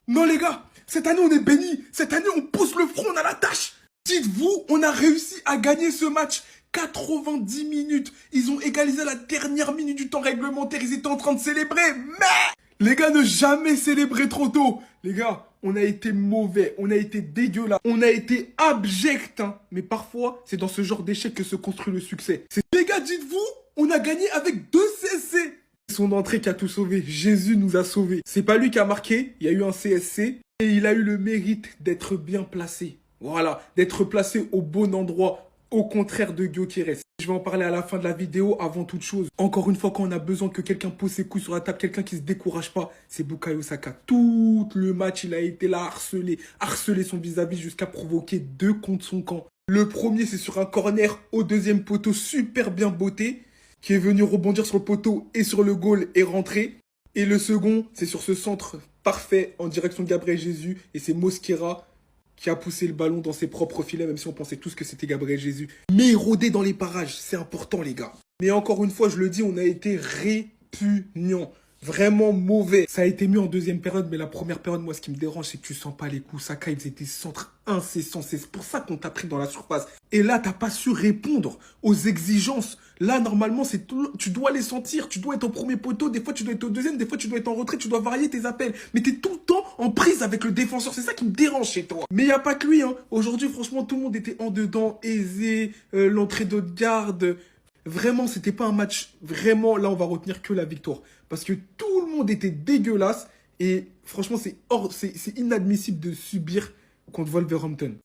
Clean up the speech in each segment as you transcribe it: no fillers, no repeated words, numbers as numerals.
Non les gars, cette année on est bénis. Cette année on pousse le front, on a la tâche. Dites-vous, on a réussi à gagner ce match. 90 minutes. Ils ont égalisé à la dernière minute du temps réglementaire. Ils étaient en train de célébrer. Mais les gars, ne jamais célébrer trop tôt. Les gars, on a été mauvais. On a été dégueulasse. On a été abject. Hein. Mais parfois, c'est dans ce genre d'échec que se construit le succès. Les gars, dites-vous, on a gagné avec 2 CSC. Son entrée qui a tout sauvé. Jésus nous a sauvés. C'est pas lui qui a marqué. Il y a eu un CSC. Et il a eu le mérite d'être bien placé. Voilà, d'être placé au bon endroit. Au contraire de Gyökeres. Je vais en parler à la fin de la vidéo avant toute chose. Encore une fois, quand on a besoin que quelqu'un pose ses couilles sur la table, quelqu'un qui se décourage pas, c'est Bukayo Saka. Tout le match, il a été là harceler son vis-à-vis jusqu'à provoquer 2 contre son camp. Le premier, c'est sur un corner au deuxième poteau, super bien botté, qui est venu rebondir sur le poteau et sur le goal et rentrer. Et le second, c'est sur ce centre parfait en direction de Gabriel Jesus et c'est Mosquera qui a poussé le ballon dans ses propres filets, même si on pensait tous que c'était Gabriel Jesus. Mais rôder dans les parages, c'est important, les gars. Mais encore une fois, je le dis, on a été répugnant. Vraiment mauvais. Ça a été mieux en deuxième période, mais la première période, moi, ce qui me dérange, c'est que tu sens pas les coups. Saka, il faisait des centres incessants. C'est pour ça qu'on t'a pris dans la surface. Et là, t'as pas su répondre aux exigences. Là, normalement, tu dois les sentir. Tu dois être au premier poteau. Des fois, tu dois être au deuxième. Des fois, tu dois être en retrait. Tu dois varier tes appels. Mais t'es tout le temps en prise avec le défenseur. C'est ça qui me dérange chez toi. Mais y a pas que lui, hein. Aujourd'hui, franchement, tout le monde était en dedans, aisé. L'entrée d'Odegaard. Vraiment, c'était pas un match. Vraiment, là, on va retenir que la victoire. Parce que tout le monde était dégueulasse. Et franchement, c'est inadmissible de subir contre Wolverhampton.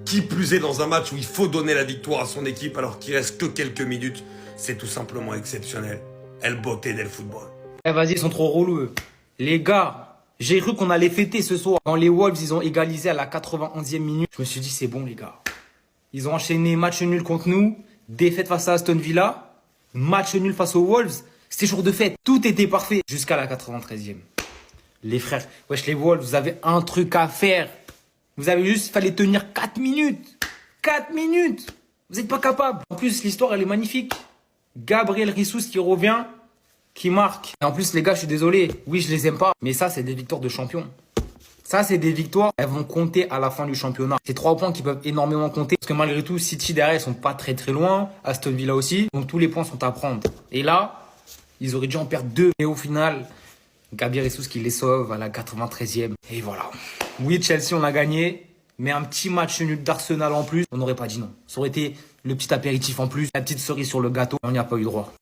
Qui plus est dans un match où il faut donner la victoire à son équipe alors qu'il reste que quelques minutes, c'est tout simplement exceptionnel. El beauté del football. Eh vas-y, ils sont trop relous eux. Les gars, j'ai cru qu'on allait fêter ce soir. Quand les Wolves, ils ont égalisé à la 91e minute, je me suis dit c'est bon les gars. Ils ont enchaîné match nul contre nous, défaite face à Aston Villa, match nul face aux Wolves. C'était jour de fête, tout était parfait jusqu'à la 93e. Les frères, wesh les Wolves, vous avez un truc à faire. Vous avez juste, fallait tenir 4 minutes. 4 minutes. Vous n'êtes pas capable. En plus, l'histoire, elle est magnifique. Gabriel Jesus qui revient, qui marque. Et en plus, les gars, je suis désolé. Oui, je les aime pas. Mais ça, c'est des victoires de champion. Ça, c'est des victoires. Elles vont compter à la fin du championnat. C'est 3 points qui peuvent énormément compter. Parce que malgré tout, City derrière, ils sont pas très très loin. Aston Villa aussi. Donc, tous les points sont à prendre. Et là, ils auraient dû en perdre 2. Et au final, Gabriel Jesus qui les sauve à la 93e. Et voilà. Oui, Chelsea, on a gagné. Mais un petit match nul d'Arsenal en plus, on n'aurait pas dit non. Ça aurait été le petit apéritif en plus, la petite cerise sur le gâteau. On n'y a pas eu droit.